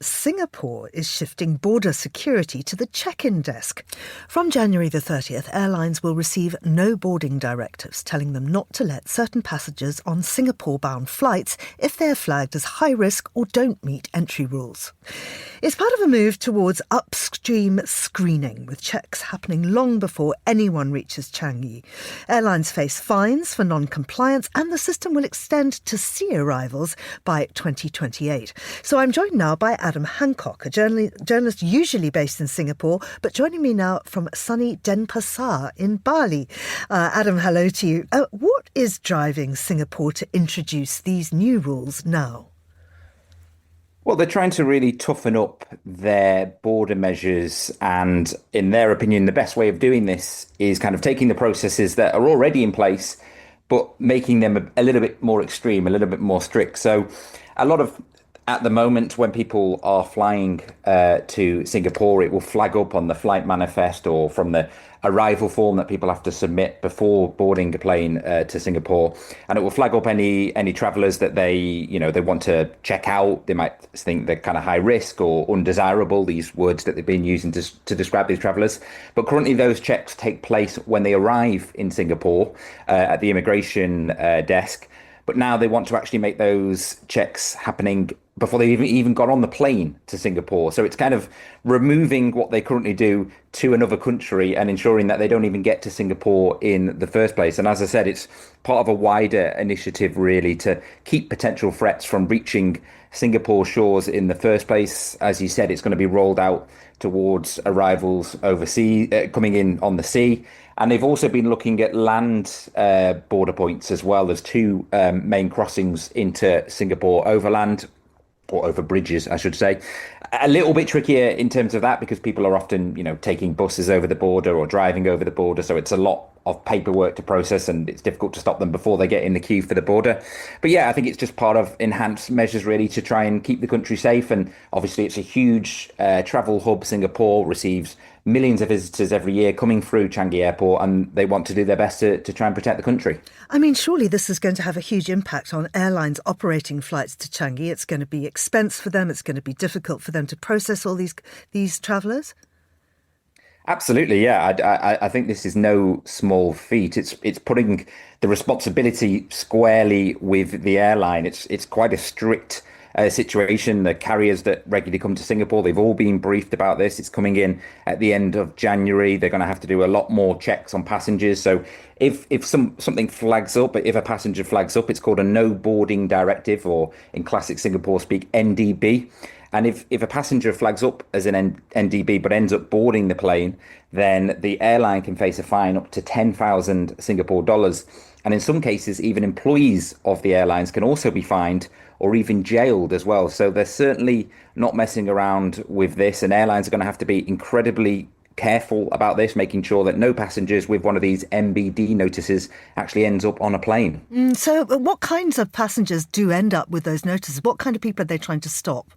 Singapore is shifting border security to the check-in desk. From January the 30th, airlines will receive no boarding directives telling them not to let certain passengers on Singapore-bound flights if they're flagged as high risk or don't meet entry rules. It's part of a move towards upstream screening, with checks happening long before anyone reaches Changi. Airlines face fines for non-compliance, and the system will extend to sea arrivals by 2028. So I'm joined now by Adam Hancock, a journalist usually based in Singapore, but joining me now from sunny Denpasar in Bali. Adam, hello to you. What is driving Singapore to introduce these new rules now? Well, they're trying to really toughen up their border measures. And in their opinion, the best way of doing this is kind of taking the processes that are already in place, but making them a little bit more extreme, a little bit more strict. So at the moment, when people are flying to Singapore, it will flag up on the flight manifest or from the arrival form that people have to submit before boarding a plane to Singapore, and it will flag up any travellers that they want to check out. They might think they're kind of high risk or undesirable, these words that they've been using to describe these travellers. But currently, those checks take place when they arrive in Singapore at the immigration desk. But now they want to actually make those checks happening before they've even got on the plane to Singapore. So it's kind of removing what they currently do to another country and ensuring that they don't even get to Singapore in the first place. And as I said, it's part of a wider initiative, really, to keep potential threats from reaching Singapore shores in the first place. As you said, it's going to be rolled out towards arrivals overseas, coming in on the sea. And they've also been looking at land border points as well. There's two main crossings into Singapore overland, or over bridges, I should say. A little bit trickier in terms of that because people are often, taking buses over the border or driving over the border. So it's a lot of paperwork to process and it's difficult to stop them before they get in the queue for the border. But yeah, I think it's just part of enhanced measures really to try and keep the country safe. And obviously it's a huge travel hub. Singapore receives millions of visitors every year coming through Changi Airport, and they want to do their best to try and protect the country. I mean, surely this is going to have a huge impact on airlines operating flights to Changi. It's going to be expense for them. It's going to be difficult for them to process all these travellers. Absolutely, yeah. I think this is no small feat. It's putting the responsibility squarely with the airline. It's quite a strict situation. The carriers that regularly come to Singapore, they've all been briefed about this. It's coming in at the end of January. They're going to have to do a lot more checks on passengers. So if something flags up, if a passenger flags up, it's called a no boarding directive, or in classic Singapore speak, NDB. And if a passenger flags up as an NDB but ends up boarding the plane, then the airline can face a fine up to 10,000 Singapore dollars. And in some cases, even employees of the airlines can also be fined or even jailed as well. So they're certainly not messing around with this. And airlines are going to have to be incredibly careful about this, making sure that no passengers with one of these MBD notices actually ends up on a plane. So what kinds of passengers do end up with those notices? What kind of people are they trying to stop?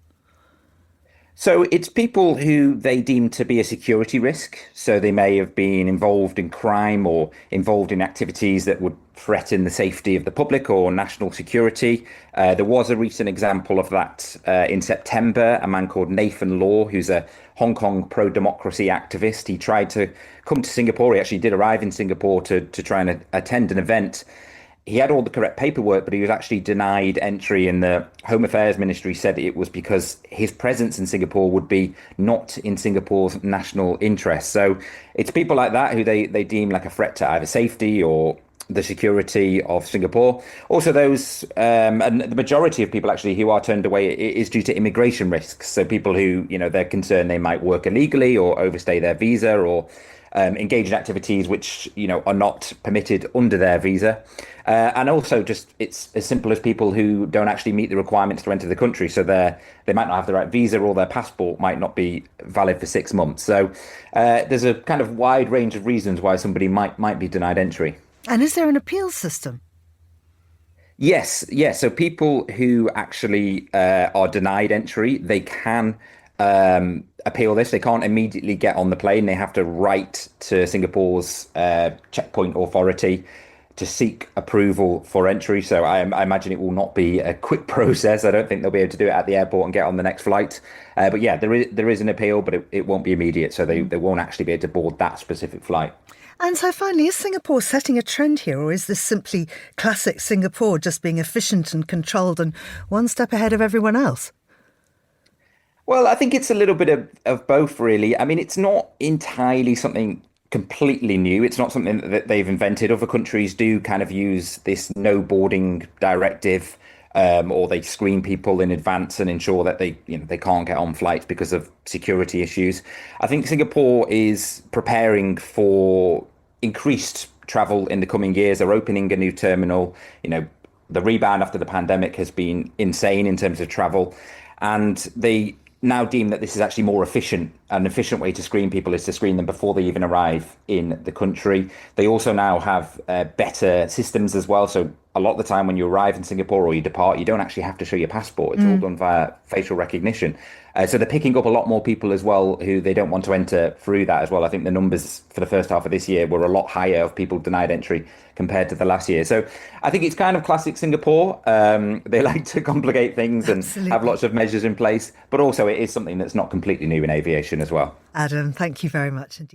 So it's people who they deem to be a security risk. So they may have been involved in crime or involved in activities that would threaten the safety of the public or national security. There was a recent example of that in September. A man called Nathan Law, who's a Hong Kong pro-democracy activist. He tried to come to Singapore. He actually did arrive in Singapore to try and attend an event. He had all the correct paperwork, but he was actually denied entry, and the Home Affairs Ministry said it was because his presence in Singapore would be not in Singapore's national interest. So it's people like that who they deem like a threat to either safety or the security of Singapore. Also those, and the majority of people actually who are turned away is due to immigration risks. So people who, they're concerned they might work illegally or overstay their visa or engage in activities which are not permitted under their visa, and also just it's as simple as people who don't actually meet the requirements to enter the country, so they might not have the right visa or their passport might not be valid for 6 months. So there's a kind of wide range of reasons why somebody might be denied entry. And is there an appeals system? Yes. So people who actually are denied entry, they can appeal this. They can't immediately get on the plane. They have to write to Singapore's checkpoint authority. to seek approval for entry. So I imagine it will not be a quick process. I don't think they'll be able to do it at the airport and get on the next flight. But yeah, there is an appeal, but it won't be immediate. So they won't actually be able to board that specific flight. And so finally, is Singapore setting a trend here, or is this simply classic Singapore just being efficient and controlled and one step ahead of everyone else? Well, I think it's a little bit of both, really. I mean, it's not entirely something completely new. It's not something that they've invented. Other countries do kind of use this no boarding directive, or they screen people in advance and ensure that they can't get on flights because of security issues. I think Singapore is preparing for increased travel in the coming years. They're opening a new terminal. The rebound after the pandemic has been insane in terms of travel, and they now deem that this is actually more efficient. An efficient way to screen people is to screen them before they even arrive in the country. They also now have better systems as well. So a lot of the time when you arrive in Singapore or you depart, you don't actually have to show your passport. It's all done via facial recognition. So they're picking up a lot more people as well who they don't want to enter through that as well. I think the numbers for the first half of this year were a lot higher of people denied entry compared to the last year. So I think it's kind of classic Singapore. They like to complicate things and have lots of measures in place, but also it is something that's not completely new in aviation as well. Adam, thank you very much indeed.